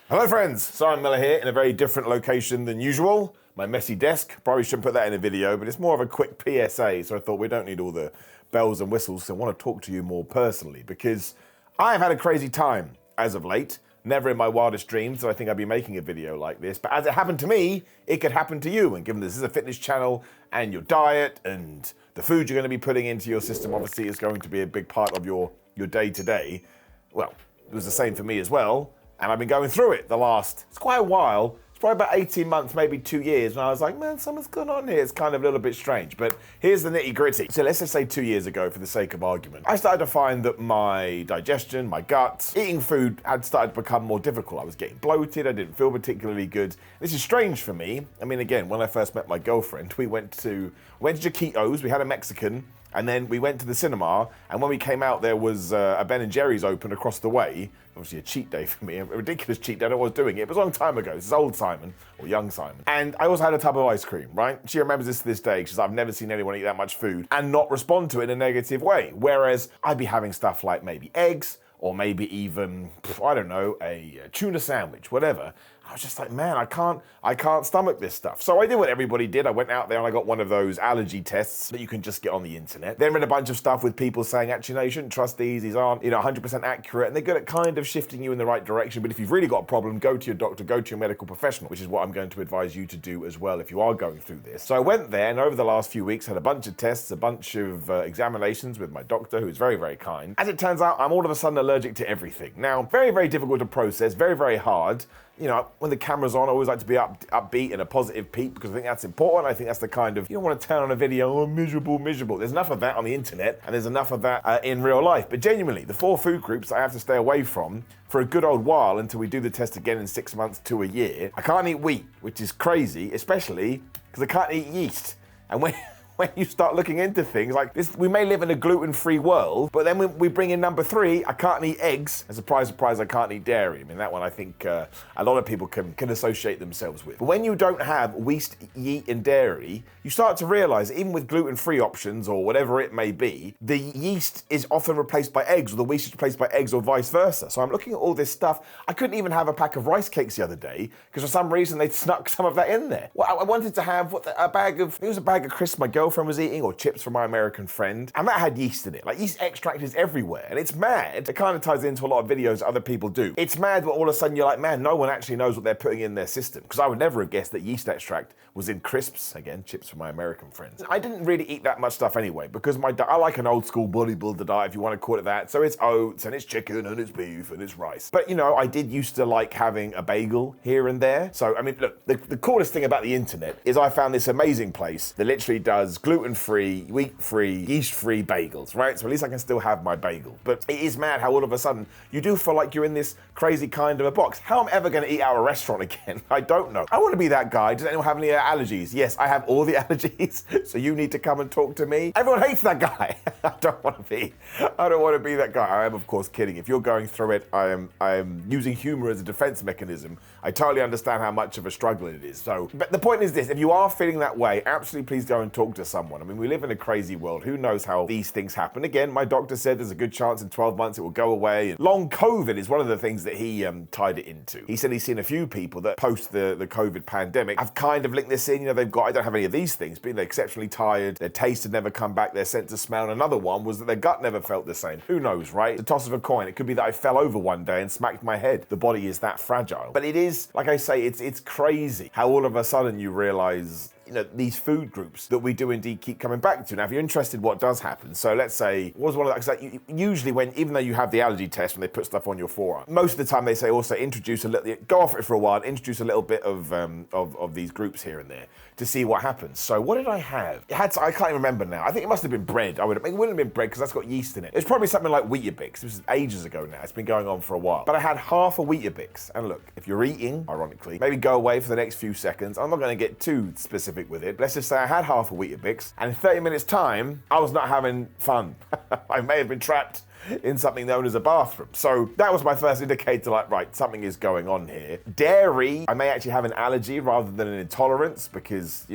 Hello friends, Simon Miller here in a very different location than usual. My messy desk, probably shouldn't put that in a video, but it's more of a quick PSA, so I thought we don't need all the bells and whistles, so I want to talk to you more personally, because I've had a crazy time as of late. Never in my wildest dreams did I think I'd be making a video like this, but as it happened to me, it could happen to you, and given this is a fitness channel, and your diet, and the food you're going to be putting into your system obviously is going to be a big part of your day-to-day, well, it was the same for me as well. And I've been going through it it's quite a while. It's probably about 18 months, maybe 2 years. And I was like, man, something's going on here. It's kind of a little bit strange. But here's the nitty gritty. So let's just say 2 years ago, for the sake of argument, I started to find that my digestion, my guts, eating food had started to become more difficult. I was getting bloated. I didn't feel particularly good. This is strange for me. I mean, again, when I first met my girlfriend, we went to Chiquitos. We had a Mexican. And then we went to the cinema, and when we came out, there was a Ben & Jerry's open across the way. Obviously a cheat day for me, a ridiculous cheat day. I don't know what I was doing it. It was a long time ago. This is old Simon, or young Simon. And I also had a tub of ice cream, right? She remembers this to this day. She's like, I've never seen anyone eat that much food and not respond to it in a negative way. Whereas I'd be having stuff like maybe eggs, or maybe even, I don't know, a tuna sandwich, whatever. I was just like, man, I can't stomach this stuff. So I did what everybody did. I went out there and I got one of those allergy tests that you can just get on the internet. Then read a bunch of stuff with people saying, actually, no, you shouldn't trust these aren't, 100% accurate. And they're good at kind of shifting you in the right direction. But if you've really got a problem, go to your doctor, go to your medical professional, which is what I'm going to advise you to do as well if you are going through this. So I went there, and over the last few weeks, had a bunch of tests, a bunch of examinations with my doctor, who's very, very kind. As it turns out, I'm all of a sudden allergic to everything. Now, very, very difficult to process, very, very hard. When the camera's on, I always like to be upbeat and a positive peak, because I think that's important. I think that's the kind of, you don't want to turn on a video, oh, miserable. There's enough of that on the internet, and there's enough of that in real life. But genuinely, the 4 food groups I have to stay away from for a good old while until we do the test again in 6 months to a year. I can't eat wheat, which is crazy, especially because I can't eat yeast. And when you start looking into things like this, we may live in a gluten-free world, but then we bring in number 3, I can't eat eggs. And surprise, surprise, I can't eat dairy. I mean, that one I think a lot of people can associate themselves with. But when you don't have wheat, yeast, and dairy, you start to realize, even with gluten-free options or whatever it may be, the yeast is often replaced by eggs, or the wheat is replaced by eggs, or vice versa. So I'm looking at all this stuff. I couldn't even have a pack of rice cakes the other day, because for some reason they'd snuck some of that in there. Well, I wanted to have a bag of crisps my girlfriend was eating, or chips from my American friend, and that had yeast in it. Like, yeast extract is everywhere, and it's mad. It kind of ties into a lot of videos other people do. It's mad, but all of a sudden you're like, man, no one actually knows what they're putting in their system, because I would never have guessed that yeast extract was in crisps. Again, chips from my American friends. I didn't really eat that much stuff anyway, because I like an old school bodybuilder diet, if you want to call it that. So it's oats, and it's chicken, and it's beef, and it's rice. But I did used to like having a bagel here and there. So, I mean, look, the coolest thing about the internet is I found this amazing place that literally does gluten-free, wheat-free, yeast-free bagels, right? So at least I can still have my bagel. But it is mad how all of a sudden you do feel like you're in this crazy kind of a box. How I'm ever going to eat out at a restaurant again, I don't know. I want to be that guy. Does anyone have any allergies? Yes, I have all the allergies, so you need to come and talk to me. Everyone hates that guy. I don't want to be that guy. I am, of course, kidding. If you're going through it, I am using humor as a defense mechanism. I totally understand how much of a struggle it is. So, but the point is this, if you are feeling that way, absolutely please go and talk to someone. I mean, we live in a crazy world. Who knows how these things happen? Again, my doctor said there's a good chance in 12 months it will go away. And long COVID is one of the things that he tied it into. He said he's seen a few people that post the COVID pandemic have kind of linked this in. I don't have any of these things, but they're exceptionally tired, their taste had never come back, their sense of smell. And another one was that their gut never felt the same. Who knows, right? The toss of a coin. It could be that I fell over one day and smacked my head. The body is that fragile. But it is, like I say, it's crazy how all of a sudden you realize these food groups that we do indeed keep coming back to. Now, if you're interested what does happen, so let's say, what was one of that, because usually even though you have the allergy test when they put stuff on your forearm, most of the time they say also introduce a little, go off it for a while, introduce a little bit of these groups here and there to see what happens. So what did I have? I can't even remember now. I think it must have been bread. It wouldn't have been bread because that's got yeast in it. It's probably something like Weetabix. This was ages ago now. It's been going on for a while. But I had half a Weetabix. And look, if you're eating, ironically, maybe go away for the next few seconds. I'm not going to get too specific with it. But let's just say I had half a Weetabix, and in 30 minutes time, I was not having fun. I may have been trapped in something known as a bathroom. So that was my first indicator, like, right, something is going on here. Dairy, I may actually have an allergy rather than an intolerance because,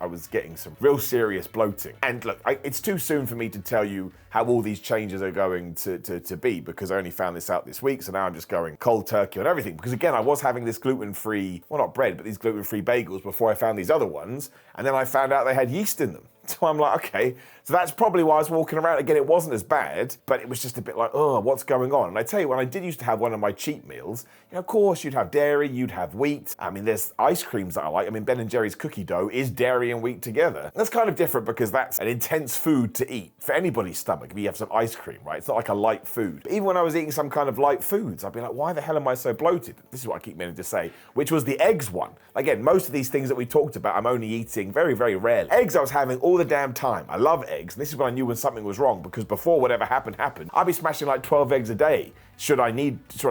I was getting some real serious bloating. And look, it's too soon for me to tell you how all these changes are going to be, because I only found this out this week, so now I'm just going cold turkey on everything. Because again, I was having this gluten-free, well, not bread, but these gluten-free bagels before I found these other ones, and then I found out they had yeast in them. So I'm like, okay, so that's probably why I was walking around. Again, it wasn't as bad, but it was just a bit like, oh, what's going on? And I tell you, when I did used to have one of my cheat meals, of course, you'd have dairy, you'd have wheat. I mean, there's ice creams that I like. I mean, Ben & Jerry's cookie dough is dairy and wheat together. That's kind of different because that's an intense food to eat for anybody's stomach. If you have some ice cream, right? It's not like a light food. But even when I was eating some kind of light foods, I'd be like, why the hell am I so bloated? This is what I keep meaning to say, which was the eggs one. Again, most of these things that we talked about, I'm only eating very, very rarely. Eggs I was having all the damn time. I love eggs, and this is when I knew when something was wrong, because before whatever happened, I'd be smashing like 12 eggs a day. Should I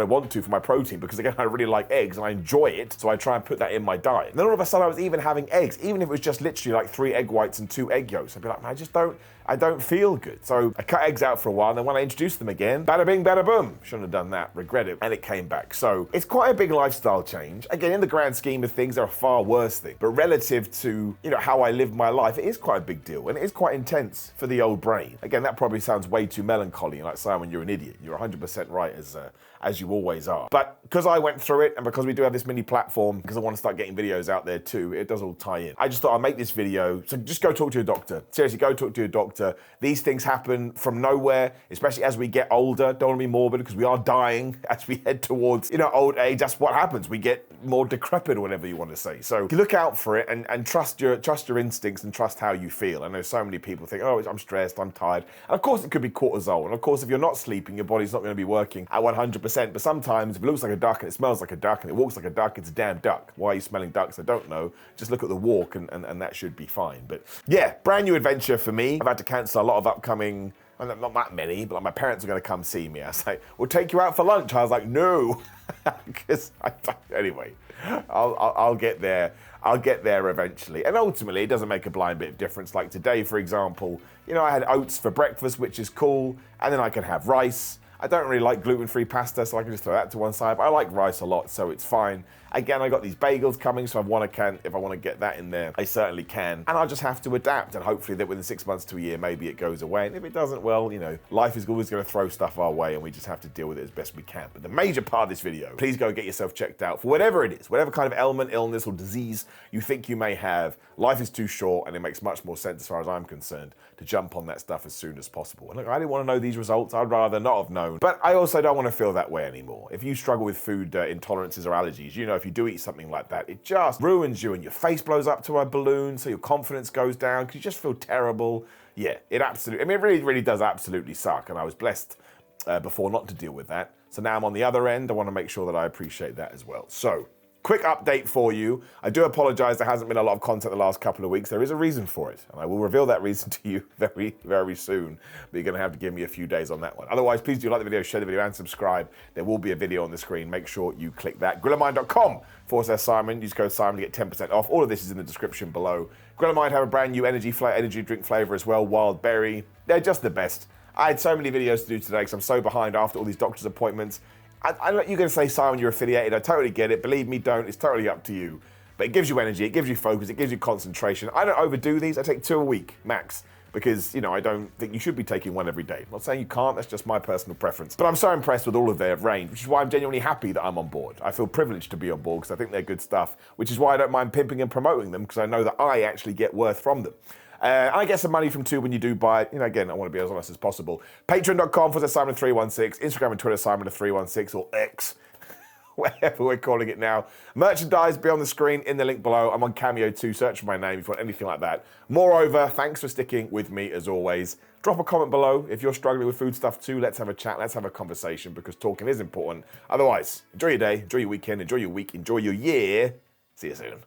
want to for my protein, because again, I really like eggs and I enjoy it, so I try and put that in my diet. And then all of a sudden I was even having eggs, even if it was just literally like 3 egg whites and 2 egg yolks. I'd be like, man, I don't feel good. So I cut eggs out for a while, and then when I introduced them again, bada bing, bada boom. Shouldn't have done that, regret it, and it came back. So it's quite a big lifestyle change. Again, in the grand scheme of things, there are far worse things, but relative to, how I live my life, it is quite a big deal, and it is quite intense for the old brain. Again, that probably sounds way too melancholy, like, Simon, you're an idiot. You're 100% right, as you always are. But because I went through it, and because we do have this mini platform, because I want to start getting videos out there too, it does all tie in. I just thought I'd make this video, so just go talk to your doctor. Seriously, go talk to your doctor. These things happen from nowhere, especially as we get older. Don't want to be morbid, because we are dying as we head towards, old age. That's what happens. We get more decrepit, or whatever you want to say. So look out for it, and trust your instincts, and trust how you feel. I know so many people think, oh, I'm stressed, I'm tired. And of course it could be cortisol. And of course, if you're not sleeping, your body's not going to be working at 100%. But sometimes if it looks like a duck and it smells like a duck and it walks like a duck, it's a damn duck. Why are you smelling ducks? I don't know. Just look at the walk and that should be fine. But yeah, brand new adventure for me. I've had to cancel a lot of upcoming, not that many, but like my parents are going to come see me. I was like, we'll take you out for lunch. I was like, no. Anyway, I'll get there. I'll get there eventually. And ultimately, it doesn't make a blind bit of difference. Like today, for example, I had oats for breakfast, which is cool. And then I can have rice. I don't really like gluten-free pasta, so I can just throw that to one side. But I like rice a lot, so it's fine. Again, I got these bagels coming, so if I want to get that in there, I certainly can. And I'll just have to adapt, and hopefully that within 6 months to a year, maybe it goes away. And if it doesn't, well, life is always going to throw stuff our way, and we just have to deal with it as best we can. But the major part of this video, please go get yourself checked out for whatever it is, whatever kind of ailment, illness, or disease you think you may have. Life is too short, and it makes much more sense, as far as I'm concerned, to jump on that stuff as soon as possible. And look, I didn't want to know these results. I'd rather not have known. But I also don't want to feel that way anymore. If you struggle with food intolerances or allergies, if you do eat something like that, it just ruins you, and your face blows up to a balloon, so your confidence goes down because you just feel terrible. Yeah, it really, really does absolutely suck, and I was blessed before not to deal with that. So now I'm on the other end. I want to make sure that I appreciate that as well. So, quick update for you. I do apologize, there hasn't been a lot of content the last couple of weeks. There is a reason for it, and I will reveal that reason to you very, very soon. But you're going to have to give me a few days on that one. Otherwise, please do like the video, share the video, and subscribe. There will be a video on the screen. Make sure you click that. GrillerMind.com/Simon. Use code Simon to get 10% off. All of this is in the description below. Griller Mind have a brand new energy drink flavor as well, Wild Berry. They're just the best. I had so many videos to do today because I'm so behind after all these doctor's appointments. I know you're going to say, Simon, you're affiliated. I totally get it. Believe me, don't. It's totally up to you. But it gives you energy. It gives you focus. It gives you concentration. I don't overdo these. I take 2 a week, max. Because, I don't think you should be taking 1 every day. I'm not saying you can't. That's just my personal preference. But I'm so impressed with all of their range, which is why I'm genuinely happy that I'm on board. I feel privileged to be on board because I think they're good stuff, which is why I don't mind pimping and promoting them, because I know that I actually get worth from them. I get some money from too when you do buy it. Again, I want to be as honest as possible. Patreon.com/Simon316, Instagram and Twitter, Simon316, or X, whatever we're calling it now. Merchandise, be on the screen in the link below. I'm on Cameo too. Search for my name if you want anything like that. Moreover, thanks for sticking with me as always. Drop a comment below if you're struggling with food stuff too. Let's have a chat. Let's have a conversation, because talking is important. Otherwise, enjoy your day, enjoy your weekend, enjoy your week, enjoy your year. See you soon.